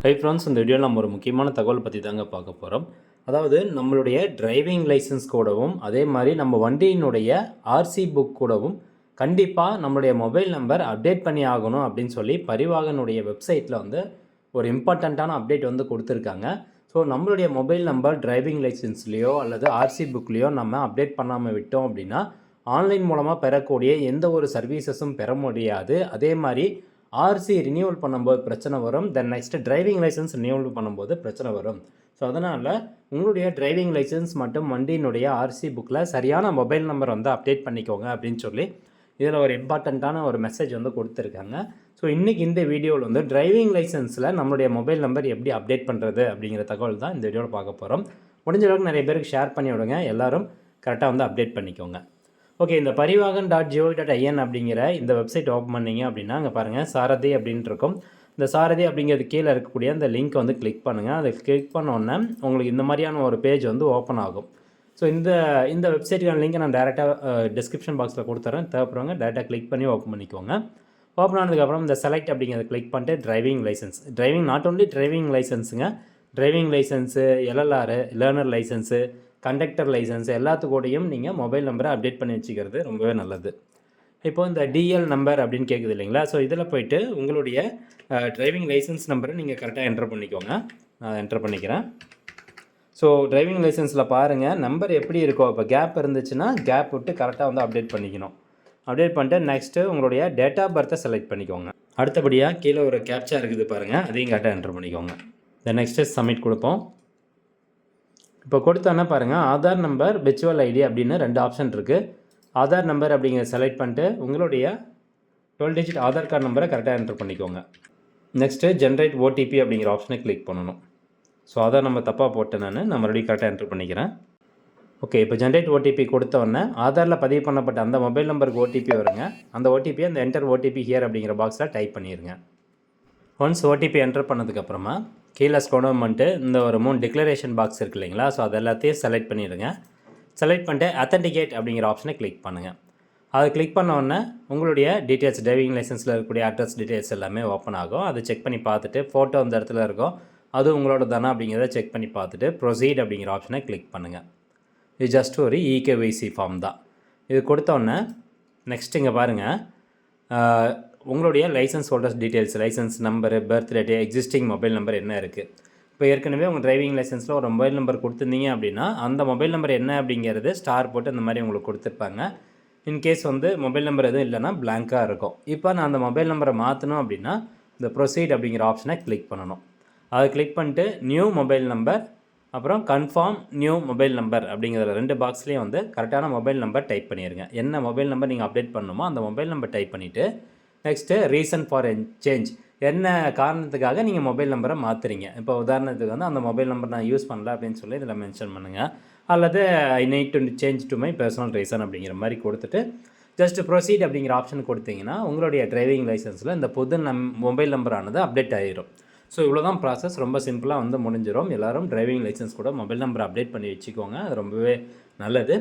Hi friends, இந்த வீடியோவில் நம்ம ஒரு முக்கியமான தகவல் பற்றி தாங்க பார்க்க போகிறோம். அதாவது நம்மளுடைய டிரைவிங் லைசன்ஸ் கூடவும் அதே மாதிரி நம்ம வண்டியினுடைய ஆர்சி புக் கூடவும் கண்டிப்பாக நம்மளுடைய மொபைல் நம்பர் அப்டேட் பண்ணி ஆகணும் அப்படின்னு சொல்லி பரிவாகனுடைய வெப்சைட்டில் வந்து ஒரு இம்பார்ட்டண்ட்டான அப்டேட் வந்து கொடுத்துருக்காங்க. ஸோ நம்மளுடைய மொபைல் நம்பர் டிரைவிங் லைசன்ஸ்லேயோ அல்லது ஆர்சி புக்லேயோ நம்ம அப்டேட் பண்ணாமல் விட்டோம் அப்படின்னா ஆன்லைன் மூலமாக பெறக்கூடிய எந்த ஒரு சர்வீசஸும் பெற முடியாது. அதே மாதிரி ஆர்சி ரினியூவல் பண்ணும்போது பிரச்சனை வரும். Then next driving licence renewal பண்ணும்போது பிரச்சனை வரும். ஸோ அதனால் உங்களுடைய டிரைவிங் லைசன்ஸ் மற்றும் வண்டியினுடைய ஆர்சி புக்கில் சரியான மொபைல் நம்பர் வந்து அப்டேட் பண்ணிக்கோங்க அப்படின்னு சொல்லி இதில் ஒரு இம்பார்ட்டண்ட்டான ஒரு மெசேஜ் வந்து கொடுத்துருக்காங்க. ஸோ இன்றைக்கி இந்த வீடியோவில் வந்து டிரைவிங் லைசன்ஸில் நம்மளுடைய மொபைல் நம்பர் எப்படி அப்டேட் பண்ணுறது அப்படிங்கிற தகவல் தான் இந்த வீடியோவில் பார்க்க போகிறோம். முடிஞ்ச அளவுக்கு நிறைய பேருக்கு ஷேர் பண்ணி விடுங்க, எல்லோரும் கரெக்டாக வந்து அப்டேட் பண்ணிக்கோங்க. ஓகே, இந்த parivagan.gov.in அப்படிங்கிற இந்த வெப்சைட் ஓப்பன் பண்ணிங்க அப்படின்னா அங்கே பாருங்கள் சாரதி அப்படின்ட்டு இருக்கும். இந்த சாரதி அப்படிங்கிறது கீழே இருக்கக்கூடிய அந்த லிங்க்கை வந்து கிளிக் பண்ணுங்கள். அதை கிளிக் பண்ணோன்னே உங்களுக்கு இந்த மாதிரியான ஒரு பேஜ் வந்து ஓப்பன் ஆகும். ஸோ இந்த வெப்சைட்டுக்கான லிங்க்கை நான் டேரெக்டாக டிஸ்கிரிப்ஷன் பாக்ஸில் கொடுத்துறேன். தேவைப்படுறவங்க டேரெக்டாக கிளிக் பண்ணி ஓப்பன் பண்ணிக்கோங்க. ஓப்பன் ஆனதுக்கப்புறம் இந்த செலக்ட் அப்படிங்கிறத கிளிக் பண்ணிட்டு driving licence, not only driving லைசன்ஸுங்க, driving licence, LLR, learner licence, conductor licence எல்லாத்துக்கூடையும் நீங்கள் மொபைல் நம்பரை அப்டேட் பண்ணி வச்சுக்கிறது ரொம்பவே நல்லது. இப்போது இந்த டிஎல் நம்பர் அப்படின்னு கேட்குது இல்லைங்களா? ஸோ இதில் போய்ட்டு உங்களுடைய டிரைவிங் லைசன்ஸ் நம்பரை நீங்கள் கரெக்டாக என்டர் பண்ணிக்கோங்க. நான் என்டர் பண்ணிக்கிறேன். ஸோ டிரைவிங் லைசன்ஸில் பாருங்கள் நம்பர் எப்படி இருக்கோ, இப்போ கேப் இருந்துச்சுன்னா கேப் விட்டு கரெக்டாக வந்து அப்டேட் பண்ணிக்கணும். அப்டேட் பண்ணிட்டு நெக்ஸ்ட்டு உங்களுடைய டேட் ஆஃப் பர்த்தை செலக்ட் பண்ணிக்கோங்க. அடுத்தபடியாக கீழே ஒரு கேப்ச்சா இருக்குது பாருங்கள், அதையும் கரெக்டாக என்டர் பண்ணிக்கோங்க. தென் நெக்ஸ்ட்டு சப்மிட் கொடுப்போம். இப்போ கொடுத்தோன்னா பாருங்கள் ஆதார் நம்பர், விர்ச்சுவல் ஐடி அப்படின்னு 2 ஆப்ஷன் இருக்குது. ஆதார் நம்பர் அப்படிங்கிறத செலக்ட் பண்ணிட்டு உங்களுடைய 12 டிஜிட் ஆதார் கார்டு நம்பரை கரெக்டாக என்டர் பண்ணிக்கோங்க. நெக்ஸ்ட்டு ஜென்ரேட் ஓடிபி அப்படிங்கிற ஆப்ஷனை கிளிக் பண்ணணும். ஸோ ஆதார் நம்பர் தப்பாக போட்டேன், நான் மறுபடியும் கரெக்டாக என்டர் பண்ணிக்கிறேன். ஓகே, இப்போ ஜென்ரேட் ஓடிபி கொடுத்தோடனே ஆதாரில் பதிவு பண்ணப்பட்ட அந்த மொபைல் நம்பருக்கு ஓடிபி வருங்க. அந்த ஓடிபியை அந்த என்டர் ஓடிபி ஹியர் அப்படிங்கிற பாக்ஸில் டைப் பண்ணிடுங்க. ஒன்ஸ் ஓடிபி என்டர் பண்ணதுக்கப்புறமா கீழே ஸ்க்ரோல் பண்ணிட்டு இந்த ஒரு 3 டிக்ளரேஷன் பாக்ஸ் இருக்குது இல்லைங்களா? ஸோ அது எல்லாத்தையும் செலக்ட் பண்ணிடுங்க. செலக்ட் பண்ணிட்டு அத்தன்டிகேட் அப்படிங்கிற ஆப்ஷனை கிளிக் பண்ணுங்கள். அதை கிளிக் பண்ண உடனே உங்களுடைய டீட்டெயில்ஸ், டிரைவிங் லைசன்ஸில் இருக்கக்கூடிய அட்ரஸ் டீட்டெயில்ஸ் எல்லாமே ஓப்பன் ஆகும். அதை செக் பண்ணி பார்த்துட்டு ஃபோட்டோ அந்த இடத்துல இருக்கும், அது உங்களோட தானே அப்படிங்கிறத செக் பண்ணி பார்த்துட்டு ப்ரொசீட் அப்படிங்கிற ஆப்ஷனை கிளிக் பண்ணுங்கள். இது ஜஸ்ட் ஒரு இகேஒய்சி ஃபார்ம் தான். இது கொடுத்தோடனே நெக்ஸ்ட் இங்கே பாருங்கள் உங்களுடைய licence holders details, licence number, birth date, existing mobile number என்ன இருக்குது. இப்போ ஏற்கனவே உங்கள் டிரைவிங் லைசன்ஸில் ஒரு மொபைல் நம்பர் கொடுத்துருந்தீங்க அப்படின்னா அந்த மொபைல் நம்பர் என்ன அப்படிங்கிறது ஸ்டார் போட்டு அந்த மாதிரி உங்களுக்கு கொடுத்துருப்பாங்க. இன்கேஸ் வந்து மொபைல் நம்பர் எதுவும் இல்லைன்னா பிளாங்காக இருக்கும். இப்போ நான் அந்த மொபைல் நம்பரை மாற்றணும் அப்படின்னா இந்த ப்ரொசீட் அப்படிங்கிற ஆப்ஷனை கிளிக் பண்ணணும். அதை கிளிக் பண்ணிட்டு நியூ மொபைல் நம்பர், அப்புறம் கன்ஃபார்ம் நியூ மொபைல் நம்பர் அப்படிங்கிற 2 பாக்ஸ்லேயும் வந்து கரெக்டான மொபைல் நம்பர் டைப் பண்ணிடுங்க. என்ன மொபைல் நம்பர் நீங்கள் அப்டேட் பண்ணணுமோ அந்த மொபைல் நம்பர் டைப் பண்ணிவிட்டு நெக்ஸ்ட்டு ரீசன் ஃபார் சேஞ்ச், என்ன காரணத்துக்காக நீங்கள் மொபைல் நம்பரை மாற்றுறீங்க. இப்போ உதாரணத்துக்கு வந்து அந்த மொபைல் நம்பர் நான் யூஸ் பண்ணல அப்படின்னு சொல்லி இதில் மென்ஷன் பண்ணுங்கள். அல்லது I need to change to my personal reason அப்படிங்கிற மாதிரி கொடுத்துட்டு ஜஸ்ட் ப்ரொசீட் அப்படிங்கிற ஆப்ஷன் கொடுத்தீங்கன்னா உங்களுடைய டிரைவிங் லைசன்ஸில் இந்த புது மொபைல் நம்பரானது அப்டேட் ஆகிடும். ஸோ இவ்வளோ தான் ப்ராசஸ், ரொம்ப சிம்பிளாக வந்து முடிஞ்சிடும். எல்லோரும் டிரைவிங் லைசன்ஸ் கூட மொபைல் நம்பர் அப்டேட் பண்ணி வச்சுக்கோங்க, அது ரொம்பவே நல்லது.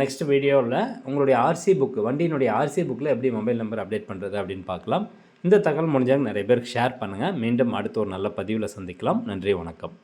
நெக்ஸ்ட் வீடியோவில் உங்களுடைய ஆர்சி புக், வண்டியினுடைய ஆர்சி புக்கில் எப்படி மொபைல் நம்பர் அப்டேட் பண்ணுறது அப்படின்னு பார்க்கலாம். இந்த தகவல் முடிஞ்சாங்க நிறைய பேருக்கு ஷேர் பண்ணுங்கள். மீண்டும் அடுத்த ஒரு நல்ல பதிவில் சந்திக்கலாம். நன்றி, வணக்கம்.